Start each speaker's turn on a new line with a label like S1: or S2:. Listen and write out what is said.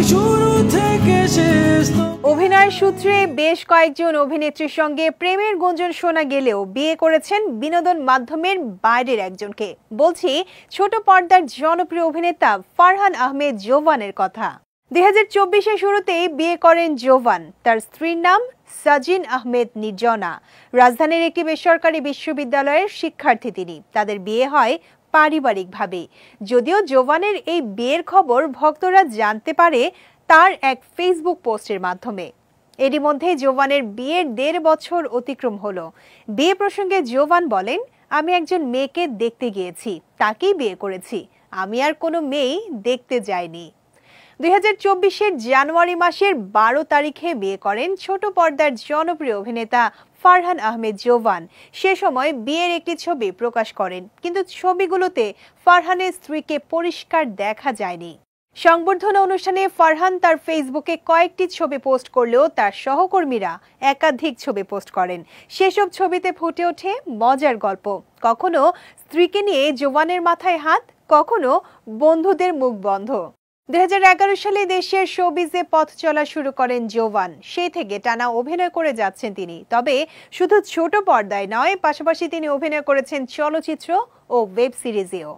S1: শুরু থেকে শেষ।
S2: অভিনয় সূত্রে বেশ কয়েকজন অভিনেত্রীর সঙ্গে প্রেমের গুঞ্জন শোনা গেলেও বিয়ে করেছেন বিনোদন মাধ্যমের বাইরের একজনকে। বলছি ছোট পর্দার জনপ্রিয় অভিনেতা ফারহান আহমেদ জোভানের কথা। 2024-এর শুরুতেই বিয়ে করেন জোভান। তার স্ত্রীর নাম সাজিন আহমেদ নির্জনা। রাজধানীর একটি বেসরকারি বিশ্ববিদ্যালয়ের শিক্ষার্থী তিনি। তাদের বিয়ে হয় পারিবারিকভাবে। যদিও জোভানের এই বিয়ের খবর ভক্তরা জানতে পারে তার এক ফেসবুক পোস্টের মাধ্যমে। এরই মধ্যে জোভানের বিয়ের 1.5 বছর অতিক্রম হলো। বিয়ে প্রসঙ্গে জোভান বলেন, আমি একজন মেয়েকে দেখতে গিয়েছি, তাকেই বিয়ে করেছি। আমি আর কোনো মেয়েই দেখতে যাইনি। 2024-এর জানুয়ারি মাসের 12 তারিখে বিয়ে করেন ছোট পর্দার জনপ্রিয় অভিনেতা ফারহান আহমেদ জোভান। সে সময় বিয়ের একটি ছবি প্রকাশ করেন, কিন্তু ছবিগুলোতে ফারহানের স্ত্রীকে পরিষ্কার দেখা যায়নি। সংবর্ধনা অনুষ্ঠানে ফারহান তার ফেসবুকে কয়েকটি ছবি পোস্ট করলেও তার সহকর্মীরা একাধিক ছবি পোস্ট করেন। সেসব ছবিতে ফুটে ওঠে মজার গল্প। কখনো স্ত্রীকে নিয়ে জোভানের মাথায় হাত, কখনো বন্ধুদের মুখ বন্ধ। 2011 সালে দেশের শোবিজে পথ চলা শুরু করেন জোভান। সেই থেকে টানা অভিনয় করে যাচ্ছেন তিনি। তবে শুধু ছোট পর্দায় নয়, পাশাপাশি তিনি অভিনয় করেছেন চলচ্চিত্র ও ওয়েব সিরিজেও।